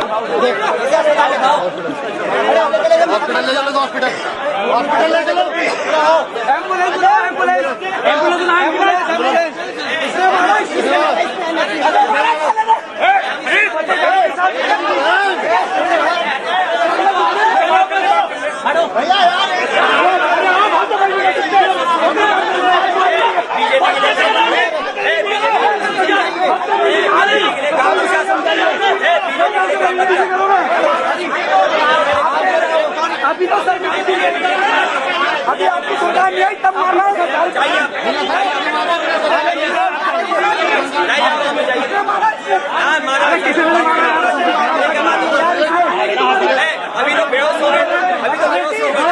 ले चलो हॉस्पिटल ले चलो एम्बुलेंस भैया अभी तो सर अभी आपको सुधार नहीं आई तब मारना अभी तो बेहोश हो गए अभी तो बेहोश हो गए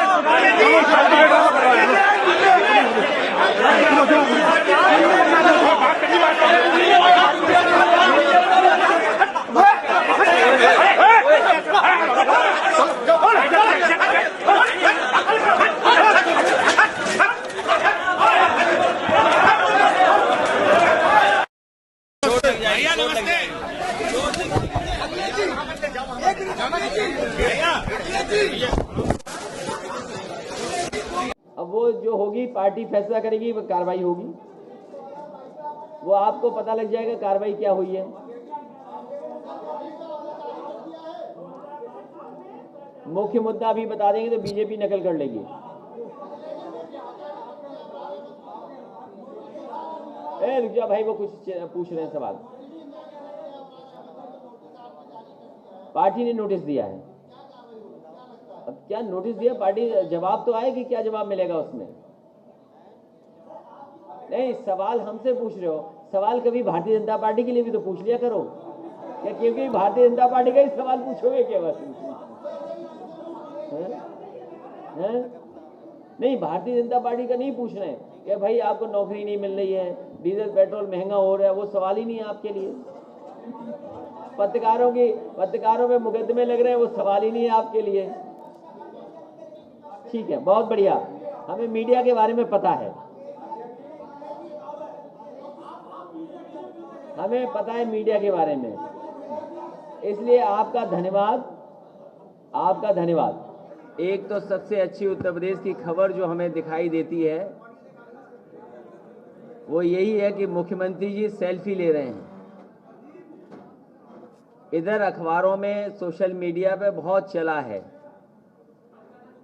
अब वो जो होगी पार्टी फैसला करेगी, वो कार्रवाई होगी, वो आपको पता लग जाएगा कार्रवाई क्या हुई है। मुख्य मुद्दा अभी बता देंगे तो बीजेपी नकल कर लेगी। रुक जा भाई, वो कुछ पूछ रहे हैं सवाल। पार्टी ने नोटिस दिया है। अब क्या नोटिस दिया पार्टी, जवाब तो आए कि क्या जवाब मिलेगा उसमें। नहीं, सवाल हमसे पूछ रहे हो, सवाल कभी भारतीय जनता पार्टी के लिए भी तो पूछ लिया करो। क्या क्योंकि भारतीय जनता पार्टी का ही सवाल पूछोगे क्या बस? नहीं, भारतीय जनता पार्टी का नहीं पूछ रहे हैं कि भाई आपको नौकरी नहीं मिल रही है, डीजल पेट्रोल महंगा हो रहा है, वो सवाल ही नहीं है आपके लिए। पत्रकारों में मुकदमे लग रहे हैं, वो सवाल ही नहीं है आपके लिए। ठीक है, बहुत बढ़िया, हमें मीडिया के बारे में पता है, हमें पता है मीडिया के बारे में, इसलिए आपका धन्यवाद, आपका धन्यवाद। एक तो सबसे अच्छी उत्तर प्रदेश की खबर जो हमें दिखाई देती है वो यही है कि मुख्यमंत्री जी सेल्फी ले रहे हैं। इधर अखबारों में, सोशल मीडिया पे बहुत चला है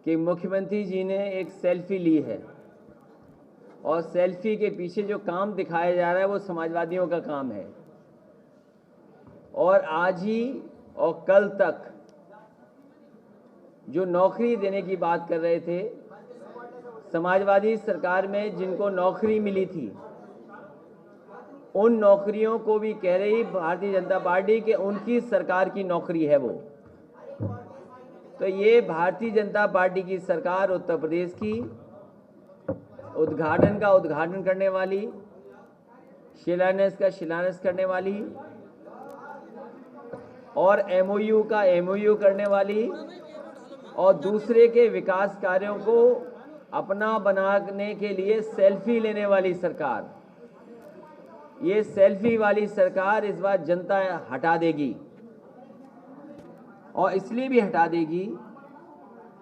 कि मुख्यमंत्री जी ने एक सेल्फी ली है, और सेल्फी के पीछे जो काम दिखाया जा रहा है वो समाजवादियों का काम है। और आज ही और कल तक जो नौकरी देने की बात कर रहे थे, समाजवादी सरकार में जिनको नौकरी मिली थी उन नौकरियों को भी कह रही भारतीय जनता पार्टी कि उनकी सरकार की नौकरी है वो। तो ये भारतीय जनता पार्टी की सरकार उत्तर प्रदेश की उद्घाटन का उद्घाटन करने वाली, शिलान्यास का शिलान्यास करने वाली और एमओयू का एमओयू करने वाली और दूसरे के विकास कार्यों को अपना बनाने के लिए सेल्फी लेने वाली सरकार, ये सेल्फी वाली सरकार इस बार जनता हटा देगी। और इसलिए भी हटा देगी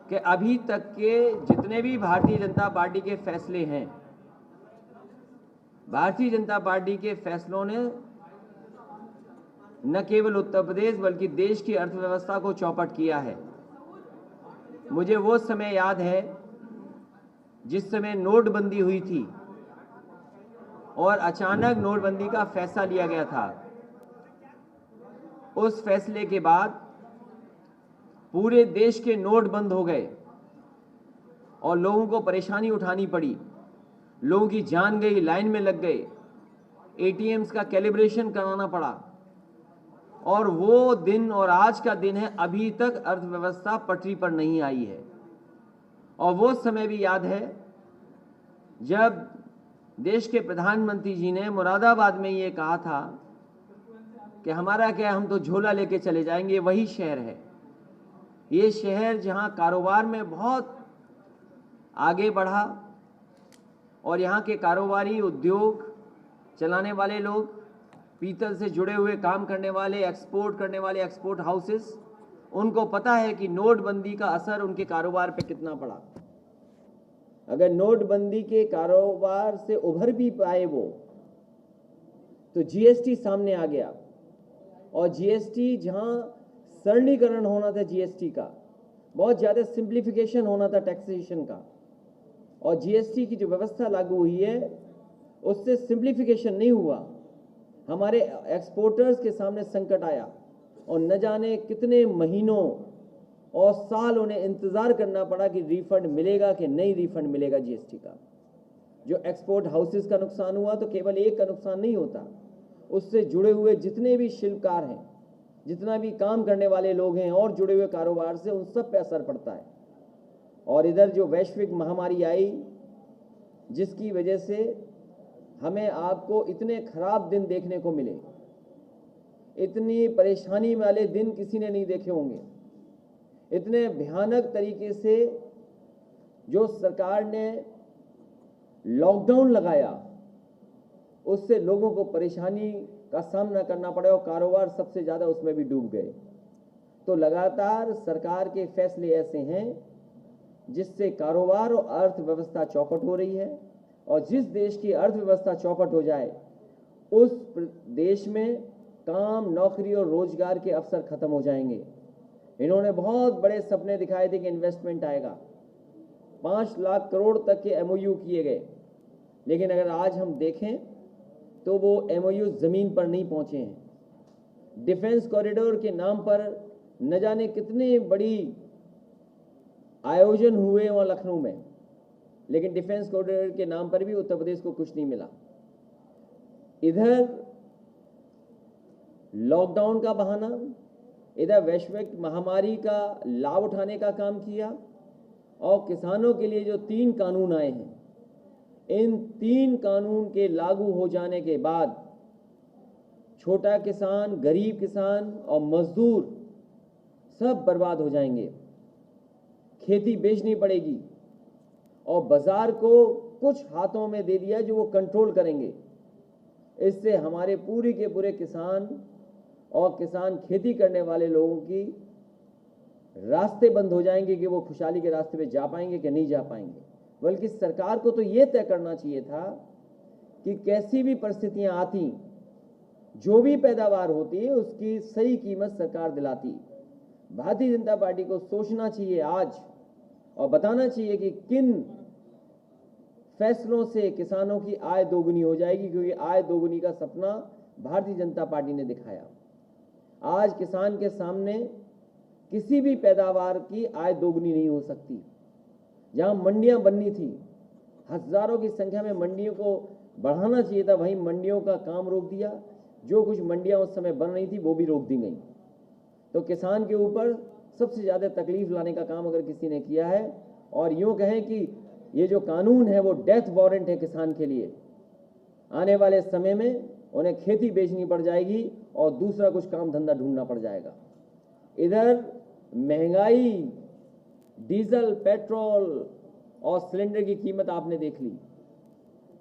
कि अभी तक के जितने भी भारतीय जनता पार्टी के फैसले हैं, भारतीय जनता पार्टी के फैसलों ने न केवल उत्तर प्रदेश बल्कि देश की अर्थव्यवस्था को चौपट किया है। मुझे वो समय याद है जिस समय नोटबंदी हुई थी और अचानक नोटबंदी का फैसला लिया गया था। उस फैसले के बाद पूरे देश के नोट बंद हो गए और लोगों को परेशानी उठानी पड़ी, लोगों की जान गई, लाइन में लग गए, एटीएम्स का कैलिब्रेशन कराना पड़ा। और वो दिन और आज का दिन है, अभी तक अर्थव्यवस्था पटरी पर नहीं आई है। और वो समय भी याद है जब देश के प्रधानमंत्री जी ने मुरादाबाद में ये कहा था कि हमारा क्या, हम तो झोला लेके चले जाएंगे। वही शहर है, ये शहर जहां कारोबार में बहुत आगे बढ़ा और यहाँ के कारोबारी, उद्योग चलाने वाले लोग पीतल से जुड़े हुए काम करने वाले, एक्सपोर्ट करने वाले एक्सपोर्ट हाउसेस, उनको पता है कि नोटबंदी का असर उनके कारोबार पे कितना पड़ा। अगर नोटबंदी के कारोबार से उभर भी पाए वो, तो जीएसटी सामने आ गया, और जीएसटी जहां सरलीकरण होना था जीएसटी का, बहुत ज़्यादा सिंप्लीफिकेशन होना था टैक्सेशन का, और जीएसटी की जो व्यवस्था लागू हुई है उससे सिंप्लीफिकेशन नहीं हुआ। हमारे एक्सपोर्टर्स के सामने संकट आया और न जाने कितने महीनों और साल उन्हें इंतज़ार करना पड़ा कि रिफंड मिलेगा कि नहीं रिफंड मिलेगा जीएसटी का। जो एक्सपोर्ट हाउसेस का नुकसान हुआ तो केवल एक का नुकसान नहीं होता, उससे जुड़े हुए जितने भी शिल्पकार हैं, जितना भी काम करने वाले लोग हैं और जुड़े हुए कारोबार से, उन सब पे असर पड़ता है। और इधर जो वैश्विक महामारी आई, जिसकी वजह से हमें आपको इतने खराब दिन देखने को मिले, इतनी परेशानी वाले दिन किसी ने नहीं देखे होंगे। इतने भयानक तरीके से जो सरकार ने लॉकडाउन लगाया, उससे लोगों को परेशानी का सामना करना पड़ा और कारोबार सबसे ज़्यादा उसमें भी डूब गए। तो लगातार सरकार के फैसले ऐसे हैं जिससे कारोबार और अर्थव्यवस्था चौपट हो रही है, और जिस देश की अर्थव्यवस्था चौपट हो जाए उस देश में काम, नौकरी और रोजगार के अवसर खत्म हो जाएंगे। इन्होंने बहुत बड़े सपने दिखाए थे कि इन्वेस्टमेंट आएगा, 5 लाख करोड़ तक के एमओयू किए गए, लेकिन अगर आज हम देखें तो वो एमओयू जमीन पर नहीं पहुंचे हैं। डिफेंस कॉरिडोर के नाम पर न जाने कितने बड़ी आयोजन हुए वहां लखनऊ में, लेकिन डिफेंस कॉरिडोर के नाम पर भी उत्तर प्रदेश को कुछ नहीं मिला। इधर लॉकडाउन का बहाना, इधर वैश्विक महामारी का लाभ उठाने का काम किया, और किसानों के लिए जो 3 कानून आए हैं, इन 3 कानून के लागू हो जाने के बाद छोटा किसान, गरीब किसान और मजदूर सब बर्बाद हो जाएंगे। खेती बेचनी पड़ेगी और बाजार को कुछ हाथों में दे दिया जो वो कंट्रोल करेंगे। इससे हमारे पूरे के पूरे किसान और किसान खेती करने वाले लोगों की रास्ते बंद हो जाएंगे कि वो खुशहाली के रास्ते पे जा पाएंगे कि नहीं जा पाएंगे। बल्कि सरकार को तो ये तय करना चाहिए था कि कैसी भी परिस्थितियां आती, जो भी पैदावार होती है उसकी सही कीमत सरकार दिलाती। भारतीय जनता पार्टी को सोचना चाहिए आज और बताना चाहिए कि किन फैसलों से किसानों की आय दोगुनी हो जाएगी, क्योंकि आय दोगुनी का सपना भारतीय जनता पार्टी ने दिखाया। आज किसान के सामने किसी भी पैदावार की आय दोगुनी नहीं हो सकती। जहां मंडियां बननी थी, हजारों की संख्या में मंडियों को बढ़ाना चाहिए था, वहीं मंडियों का काम रोक दिया। जो कुछ मंडियां उस समय बन रही थी वो भी रोक दी गई। तो किसान के ऊपर सबसे ज़्यादा तकलीफ लाने का काम अगर किसी ने किया है, और यूँ कहें कि ये जो कानून है वो डेथ वारंट है किसान के लिए। आने वाले समय में उन्हें खेती बेचनी पड़ जाएगी और दूसरा कुछ काम धंधा ढूंढना पड़ जाएगा। इधर महंगाई, डीजल, पेट्रोल और सिलेंडर की कीमत आपने देख ली,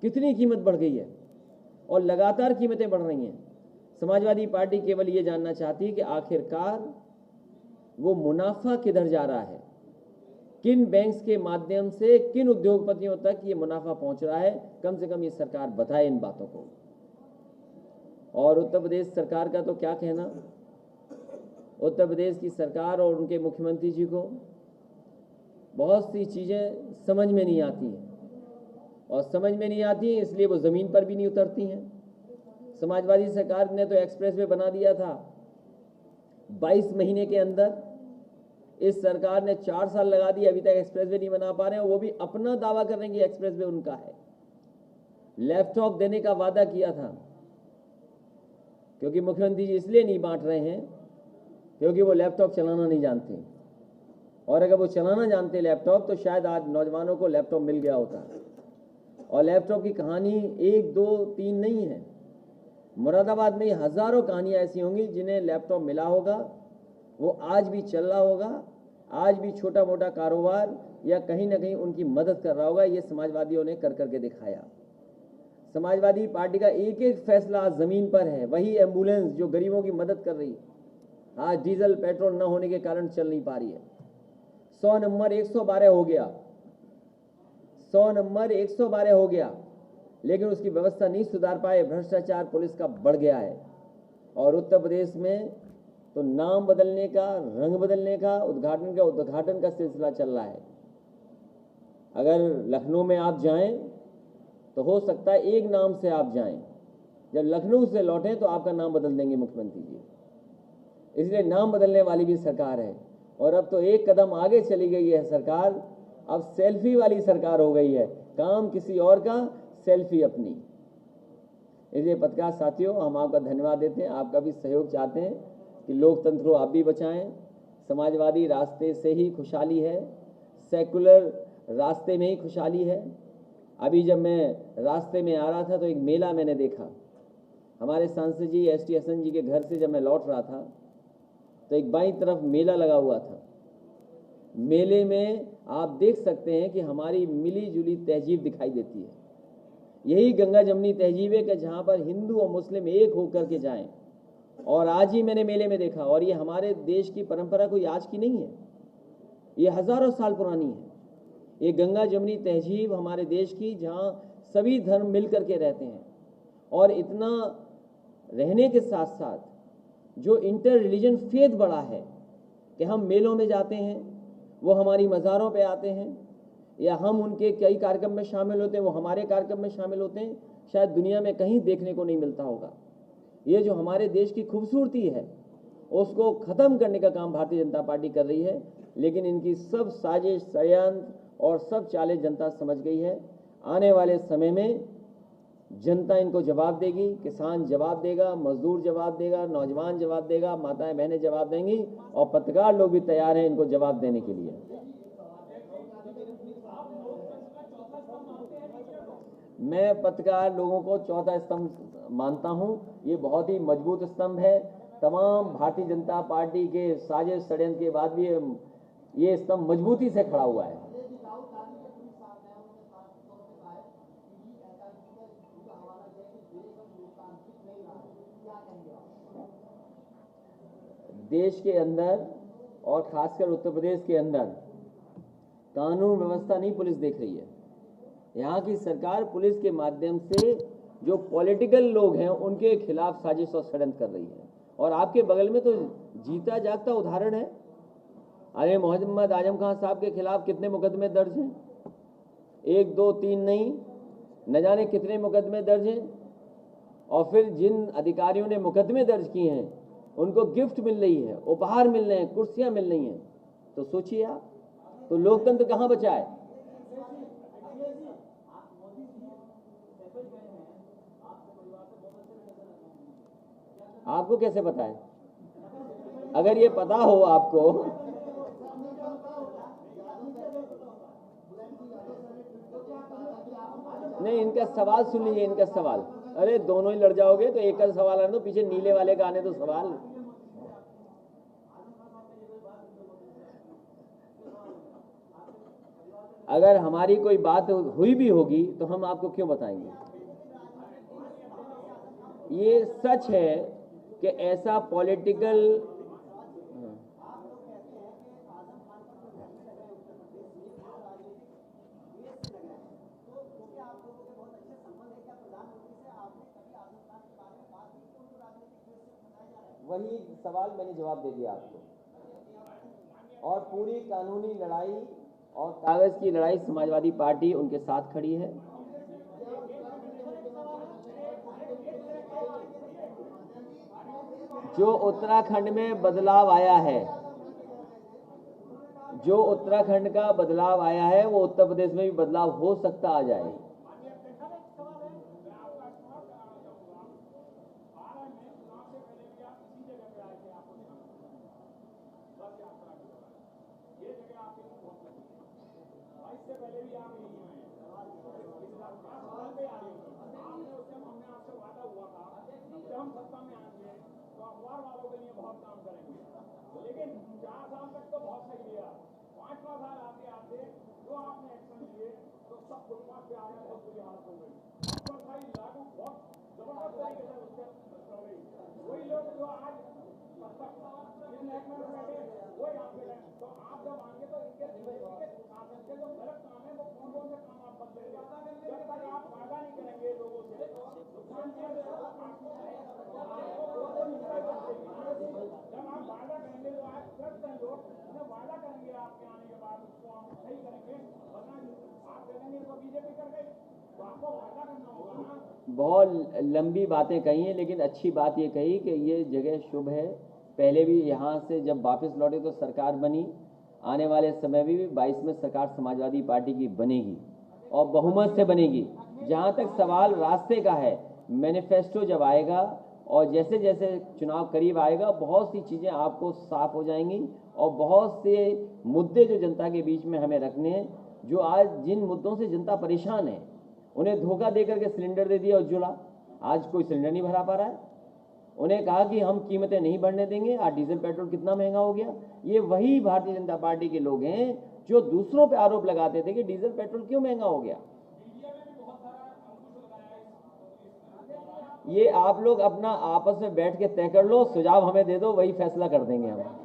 कितनी कीमत बढ़ गई है और लगातार कीमतें बढ़ रही हैं। समाजवादी पार्टी केवल ये जानना चाहती है कि आखिरकार वो मुनाफा किधर जा रहा है, किन बैंक्स के माध्यम से किन उद्योगपतियों तक ये मुनाफा पहुंच रहा है। कम से कम ये सरकार बताए इन बातों को। और उत्तर प्रदेश सरकार का तो क्या कहना। उत्तर प्रदेश की सरकार और उनके मुख्यमंत्री जी को बहुत सी चीज़ें समझ में नहीं आती हैं, और समझ में नहीं आती हैं इसलिए वो ज़मीन पर भी नहीं उतरती हैं। समाजवादी सरकार ने तो एक्सप्रेस वे बना दिया था 22 महीने के अंदर। इस सरकार ने 4 साल लगा दिए, अभी तक एक्सप्रेस वे नहीं बना पा रहे हैं। वो भी अपना दावा कर रहे हैं कि एक्सप्रेस वे उनका है। लैपटॉप देने का वादा किया था, क्योंकि मुख्यमंत्री जी इसलिए नहीं बांट रहे हैं क्योंकि वो लैपटॉप चलाना नहीं जानते, और अगर वो चलाना जानते लैपटॉप तो शायद आज नौजवानों को लैपटॉप मिल गया होता। और लैपटॉप की कहानी 1, 2, 3 नहीं है। मुरादाबाद में हज़ारों कहानियाँ ऐसी होंगी जिन्हें लैपटॉप मिला होगा, वो आज भी चल रहा होगा, आज भी छोटा मोटा कारोबार या कहीं ना कहीं उनकी मदद कर रहा होगा। ये समाजवादियों ने कर करके दिखाया। समाजवादी पार्टी का एक एक फैसला आज जमीन पर है। वही एम्बुलेंस जो गरीबों की मदद कर रही है आज डीजल पेट्रोल न होने के कारण चल नहीं पा रही है। 100 नंबर 112 हो गया, 100 नंबर 112 हो गया, लेकिन उसकी व्यवस्था नहीं सुधार पाए। भ्रष्टाचार पुलिस का बढ़ गया है और उत्तर प्रदेश में तो नाम बदलने का, रंग बदलने का, उद्घाटन का सिलसिला चल रहा है। अगर लखनऊ में आप जाएं तो हो सकता है एक नाम से आप जाएं, जब लखनऊ से लौटें तो आपका नाम बदल देंगे मुख्यमंत्री जी। इसलिए नाम बदलने वाली भी सरकार है। और अब तो एक कदम आगे चली गई है सरकार, अब सेल्फी वाली सरकार हो गई है। काम किसी और का, सेल्फी अपनी। इसलिए पत्रकार साथियों, हम आपका धन्यवाद देते हैं, आपका भी सहयोग चाहते हैं कि लोकतंत्र को आप भी बचाएं। समाजवादी रास्ते से ही खुशहाली है, सेकुलर रास्ते में ही खुशहाली है। अभी जब मैं रास्ते में आ रहा था तो एक मेला मैंने देखा। हमारे सांसद जी एस.टी. हसन जी के घर से जब मैं लौट रहा था तो एक बाईं तरफ मेला लगा हुआ था। मेले में आप देख सकते हैं कि हमारी मिली जुली तहजीब दिखाई देती है। यही गंगा जमनी तहजीब है कि जहाँ पर हिंदू और मुस्लिम एक होकर के जाएं। और आज ही मैंने मेले में देखा, और ये हमारे देश की परंपरा कोई आज की नहीं है, ये हजारों साल पुरानी है। ये गंगा जमनी तहजीब हमारे देश की, जहाँ सभी धर्म मिल करके रहते हैं। और इतना रहने के साथ साथ जो इंटर रिलीजन फेथ बढ़ा है कि हम मेलों में जाते हैं, वो हमारी मज़ारों पे आते हैं, या हम उनके कई कार्यक्रम में शामिल होते हैं, वो हमारे कार्यक्रम में शामिल होते हैं। शायद दुनिया में कहीं देखने को नहीं मिलता होगा। ये जो हमारे देश की खूबसूरती है उसको ख़त्म करने का काम भारतीय जनता पार्टी कर रही है, लेकिन इनकी सब साजिश, षड्यंत्र और सब चालें जनता समझ गई है। आने वाले समय में जनता इनको जवाब देगी, किसान जवाब देगा, मजदूर जवाब देगा, नौजवान जवाब देगा, माताएं बहनें जवाब देंगी, और पत्रकार लोग भी तैयार हैं इनको जवाब देने के लिए। मैं पत्रकार लोगों को चौथा स्तंभ मानता हूं। ये बहुत ही मजबूत स्तंभ है। तमाम भारतीय जनता पार्टी के साजिश षड्यंत्र के बाद भी ये स्तंभ मजबूती से खड़ा हुआ है। देश के अंदर और खासकर उत्तर प्रदेश के अंदर कानून व्यवस्था नहीं पुलिस देख रही है। यहाँ की सरकार पुलिस के माध्यम से जो पॉलिटिकल लोग हैं उनके खिलाफ साजिश और षड्यंत्र कर रही है। और आपके बगल में तो जीता जागता उदाहरण है। अरे मोहम्मद आजम खान साहब के खिलाफ कितने मुकदमे दर्ज हैं? 1, 2, 3 नहीं, न जाने कितने मुकदमे दर्ज हैं। और फिर जिन अधिकारियों ने मुकदमे दर्ज किए हैं उनको गिफ्ट मिल रही है, उपहार मिल रहे हैं, कुर्सियां मिल रही हैं। तो सोचिए आप, तो लोकतंत्र कहां बचा है? आपको कैसे पता है? अगर ये पता हो आपको, नहीं, इनका सवाल सुन लीजिए, इनका सवाल। अरे दोनों ही लड़ जाओगे तो एक का सवाल आने दो, पीछे नीले वाले का आने दो सवाल। अगर हमारी कोई बात हुई भी होगी तो हम आपको क्यों बताएंगे? ये सच है कि ऐसा पॉलिटिकल वही सवाल मैंने जवाब दे दिया आपको। और पूरी कानूनी लड़ाई और कागज की लड़ाई समाजवादी पार्टी उनके साथ खड़ी है। जो उत्तराखंड में बदलाव आया है, जो उत्तराखंड का बदलाव आया है, वो उत्तर प्रदेश में भी बदलाव हो सकता आ जाए। हम सत्ता में आएंगे तो अखबार वालों के लिए बहुत काम करेंगे, लेकिन 4 साल तक तो बहुत सही दिया। 5वां साल आते आते जो आपने एक्शन लिए तो सब फुटपाथ पे आ गए, बहुत बुरी हालत हो गई। नौकरशाही लागू बहुत जबरदस्त तरीके से उससे कर रही वही लोग जो आज इस महकमे में बैठे वो यहाँ पे हैं तो आप जब आएंगे तो इनके शासन के जो गलत काम है वो कौन कौन से काम आप बंद करेंगे जब तक आप वादा नहीं करेंगे लोगों से जब आप वादा करेंगे तो आज ट्रस्ट हैं लोग उन्हें वादा करेंगे आपके आने के बाद उसको हम सही करेंगे वरना आप करेंगे तो बीजेपी कर गई तो आपको वादा करना होगा ना। बहुत लंबी बातें कही हैं, लेकिन अच्छी बात ये कही कि ये जगह शुभ है। पहले भी यहाँ से जब वापस लौटे तो सरकार बनी, आने वाले समय में भी 22 में सरकार समाजवादी पार्टी की बनेगी और बहुमत से बनेगी। जहाँ तक सवाल रास्ते का है, मैनिफेस्टो जब आएगा और जैसे जैसे चुनाव करीब आएगा बहुत सी चीज़ें आपको साफ हो जाएंगी और बहुत से मुद्दे जो जनता के बीच में हमें रखने हैं, जो आज जिन मुद्दों से जनता परेशान है, उन्हें धोखा दे करके सिलेंडर दे दिया उज्ज्वला, आज कोई सिलेंडर नहीं भरा पा रहा है। उन्हें कहा कि हम कीमतें नहीं बढ़ने देंगे, आज डीजल पेट्रोल कितना महंगा हो गया। ये वही भारतीय जनता पार्टी के लोग हैं जो दूसरों पे आरोप लगाते थे कि डीजल पेट्रोल क्यों महंगा हो गया। ये आप लोग अपना आपस में बैठ के तय कर लो, सुझाव हमें दे दो, वही फैसला कर देंगे हम।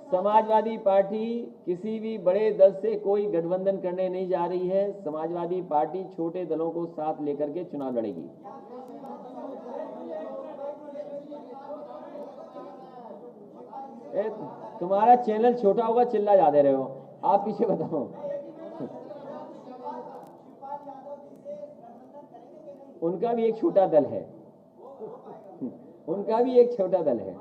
समाजवादी पार्टी किसी भी बड़े दल से कोई गठबंधन करने नहीं जा रही है। समाजवादी पार्टी छोटे दलों को साथ लेकर के चुनाव लड़ेगी। तुम्हारा चैनल छोटा होगा, चिल्ला ज्यादा रहे हो, आप पीछे बताओ। उनका भी एक छोटा दल है, उनका भी एक छोटा दल है।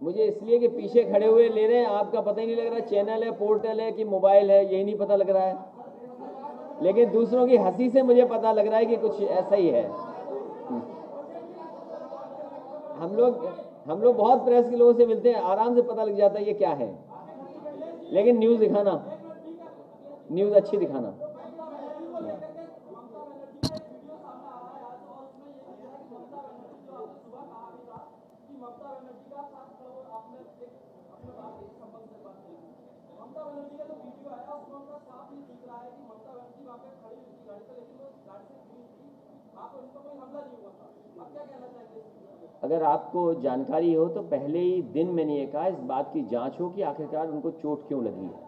मुझे इसलिए कि पीछे खड़े हुए ले रहे हैं, आपका पता ही नहीं लग रहा चैनल है, पोर्टल है कि मोबाइल है, यही नहीं पता लग रहा है। लेकिन दूसरों की हंसी से मुझे पता लग रहा है कि कुछ ऐसा ही है। हम लोग बहुत प्रेस के लोगों से मिलते हैं, आराम से पता लग जाता है ये क्या है। लेकिन न्यूज़ दिखाना, न्यूज़ अच्छी दिखाना। अगर आपको जानकारी हो तो पहले ही दिन मैंने ये कहा इस बात की जांच हो कि आखिरकार उनको चोट क्यों लगी है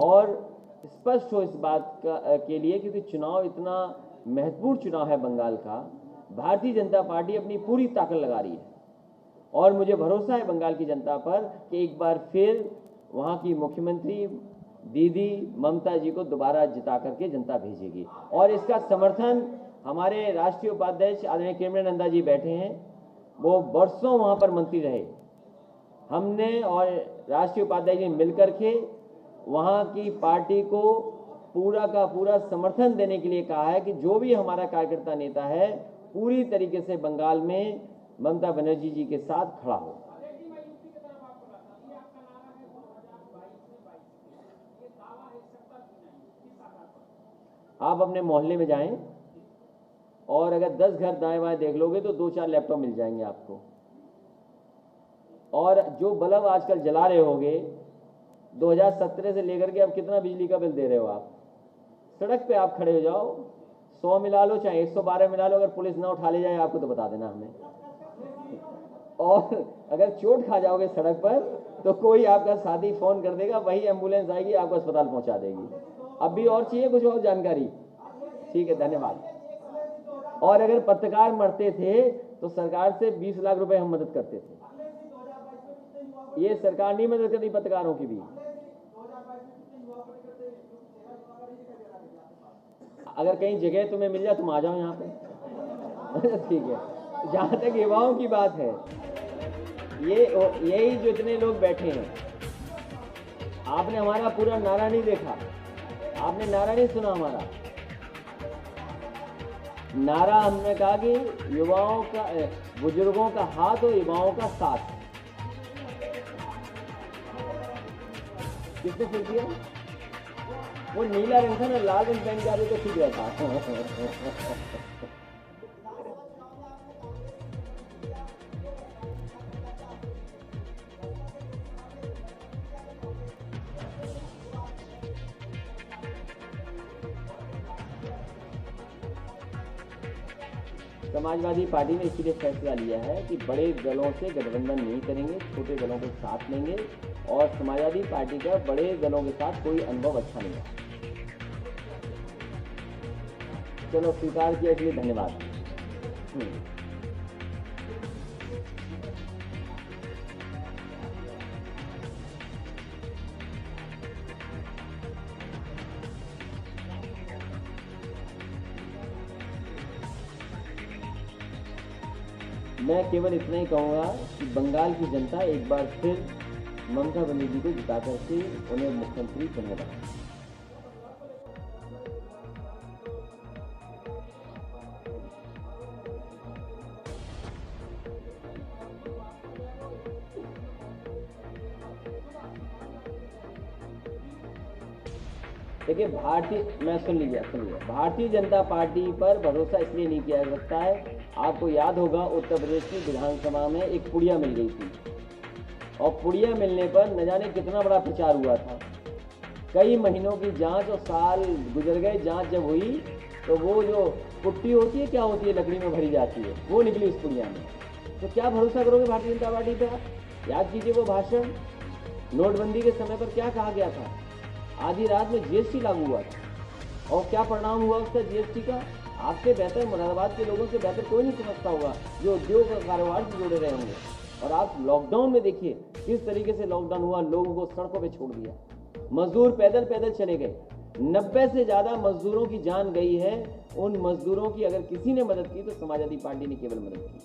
और स्पष्ट हो इस बात के लिए, क्योंकि चुनाव इतना महत्वपूर्ण चुनाव है बंगाल का। भारतीय जनता पार्टी अपनी पूरी ताकत लगा रही है और मुझे भरोसा है बंगाल की जनता पर कि एक बार फिर वहाँ की मुख्यमंत्री दीदी ममता जी को दोबारा जिता करके जनता भेजेगी। और इसका समर्थन हमारे राष्ट्रीय उपाध्यक्ष आदरणीय केमरे नंदा जी बैठे हैं, वो वर्षों वहाँ पर मंत्री रहे। हमने और राष्ट्रीय उपाध्यक्ष जी मिलकर के वहाँ की पार्टी को पूरा का पूरा समर्थन देने के लिए कहा है कि जो भी हमारा कार्यकर्ता नेता है पूरी तरीके से बंगाल में ममता बनर्जी जी के साथ खड़ा हो। आप अपने मोहल्ले में जाएं और अगर 10 घर दाएं बाएं देख लोगे तो 2-4 लैपटॉप मिल जाएंगे आपको। और जो बल्ब आजकल जला रहे होगे 2017 से लेकर के अब कितना बिजली का बिल दे रहे हो आप? सड़क पे आप खड़े हो जाओ, 100 मिला लो चाहे 112 मिला लो, अगर पुलिस ना उठा ले जाए आपको तो बता देना हमें। और अगर चोट खा जाओगे सड़क पर तो कोई आपका साथी फोन कर देगा, वही एम्बुलेंस आएगी आपको अस्पताल पहुंचा देगी। अब भी और चाहिए कुछ और जानकारी? ठीक है, धन्यवाद। और अगर पत्रकार मरते थे तो सरकार से 20 लाख रुपए हम मदद करते थे। ये सरकार नहीं मदद करती पत्रकारों की भी। अगर कहीं जगह तुम्हें मिल जाए तुम आ जाओ यहाँ पे। ठीक है, जहाँ तक युवाओं की बात है, यही जो इतने लोग बैठे हैं, आपने हमारा पूरा नारा नहीं देखा, आपने नारा नहीं सुना हमारा नारा। हमने कहा कि युवाओं का, बुजुर्गों का हाथ और युवाओं का साथ। किसने फिर किया? वो नीला रंग था ना, लाल रंग पहन के आते तो ठीक रहता। समाजवादी पार्टी ने इसलिए फैसला लिया है कि बड़े दलों से गठबंधन नहीं करेंगे, छोटे दलों को साथ लेंगे और समाजवादी पार्टी का बड़े दलों के साथ कोई अनुभव अच्छा नहीं है। चलो, स्वीकार किया, इसलिए धन्यवाद। मैं केवल इतना ही कहूँगा कि बंगाल की जनता एक बार फिर ममता बनर्जी को जिता करके उन्हें मुख्यमंत्री बनेगा। देखिए, सुन लीजिए, भारतीय जनता पार्टी पर भरोसा इसलिए नहीं किया जा सकता है। आपको याद होगा, उत्तर प्रदेश की विधानसभा में एक पुड़िया मिल गई थी और पुड़िया मिलने पर न जाने कितना बड़ा प्रचार हुआ था। कई महीनों की जांच और साल गुजर गए। जांच जब हुई तो वो जो पुट्टी होती है, क्या होती है, लकड़ी में भरी जाती है, वो निकली उस पुड़िया में। तो क्या भरोसा करोगे भारतीय जनता पार्टी पर? याद कीजिए वो भाषण, नोटबंदी के समय पर क्या कहा गया था। आधी रात में जीएसटी लागू हुआ था और क्या परिणाम हुआ उसका जीएसटी का। आपसे बेहतर, मुरादाबाद के लोगों से बेहतर कोई नहीं समझता होगा जो उद्योग और कारोबार से जुड़े रहे होंगे। और आप लॉकडाउन में देखिए किस तरीके से लॉकडाउन हुआ, लोगों को सड़कों पे छोड़ दिया, मजदूर पैदल पैदल चले गए। 90 से ज़्यादा मजदूरों की जान गई है। उन मजदूरों की अगर किसी ने मदद की तो समाजवादी पार्टी ने केवल मदद की।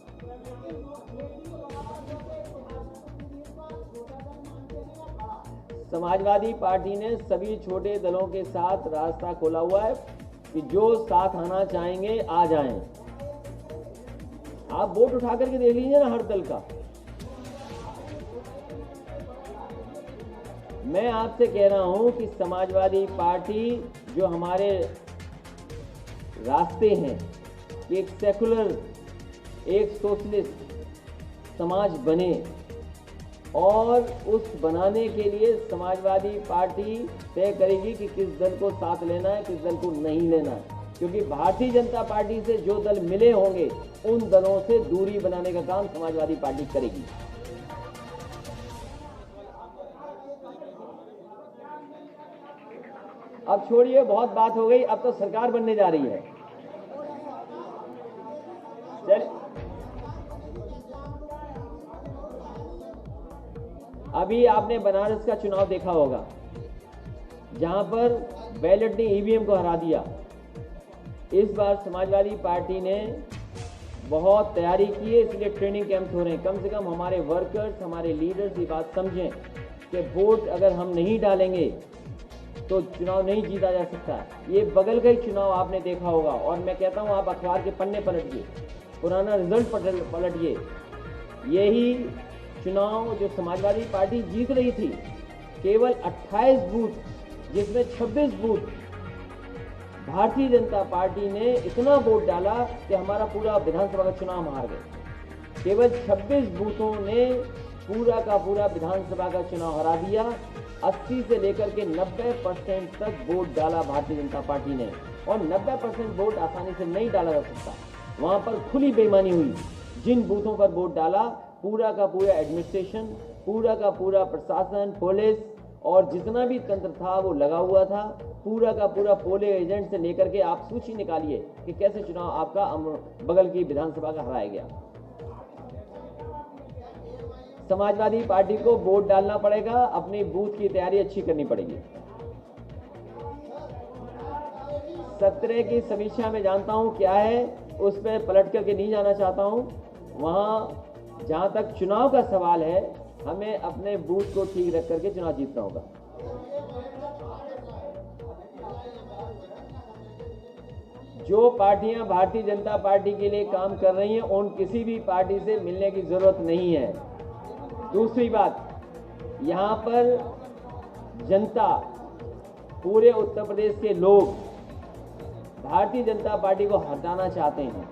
समाजवादी पार्टी ने सभी छोटे दलों के साथ रास्ता खोला हुआ है कि जो साथ आना चाहेंगे आ जाएं। आप वोट उठा करके देख लीजिए ना हर दल का। मैं आपसे कह रहा हूं कि समाजवादी पार्टी जो हमारे रास्ते हैं कि एक सेकुलर, एक सोशलिस्ट समाज बने और उस बनाने के लिए समाजवादी पार्टी तय करेगी कि किस दल को साथ लेना है, किस दल को नहीं लेना है। क्योंकि भारतीय जनता पार्टी से जो दल मिले होंगे उन दलों से दूरी बनाने का काम समाजवादी पार्टी करेगी। अब छोड़िए, बहुत बात हो गई, अब तो सरकार बनने जा रही है। अभी आपने बनारस का चुनाव देखा होगा, जहां पर बैलेट ने ईवीएम को हरा दिया। इस बार समाजवादी पार्टी ने बहुत तैयारी की है, इसलिए ट्रेनिंग कैंप हो रहे हैं। कम से कम हमारे वर्कर्स, हमारे लीडर्स ये बात समझें कि वोट अगर हम नहीं डालेंगे तो चुनाव नहीं जीता जा सकता। ये बगल का ही चुनाव आपने देखा होगा और मैं कहता हूँ आप अखबार के पन्ने पलटिए, पुराना रिजल्ट पलटिए। यही चुनाव जो समाजवादी पार्टी जीत रही थी, केवल 28 बूथ जिसमें 26 बूथ भारतीय जनता पार्टी ने इतना वोट डाला कि हमारा पूरा विधानसभा का चुनाव हार गए। केवल 26 बूथों ने पूरा का पूरा विधानसभा का चुनाव हरा दिया। 80 से लेकर के 90% तक वोट डाला भारतीय जनता पार्टी ने और 90% वोट आसानी से नहीं डाला जा सकता। वहां पर खुली बेईमानी हुई। जिन बूथों पर वोट डाला, पूरा का पूरा एडमिनिस्ट्रेशन, पूरा का पूरा प्रशासन, पुलिस और जितना भी तंत्र था वो लगा हुआ था। पूरा का पूरा पोलिंग एजेंट से लेकर के आप सूची निकालिए कि कैसे चुनाव आपका बगल की विधानसभा का हराया गया। समाजवादी पार्टी को वोट डालना पड़ेगा, अपनी बूथ की तैयारी अच्छी करनी पड़ेगी। सत्र की समीक्षा में जानता हूं क्या है, उस पर पलट करके नहीं जाना चाहता हूं। वहां जहां तक चुनाव का सवाल है, हमें अपने बूथ को ठीक रख करके चुनाव जीतना होगा। जो पार्टियां भारतीय जनता पार्टी के लिए काम कर रही हैं, उन किसी भी पार्टी से मिलने की जरूरत नहीं है। दूसरी बात, यहां पर जनता, पूरे उत्तर प्रदेश के लोग भारतीय जनता पार्टी को हटाना चाहते हैं।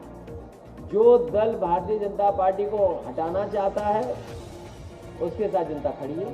जो दल भारतीय जनता पार्टी को हटाना चाहता है उसके साथ जनता खड़ी है।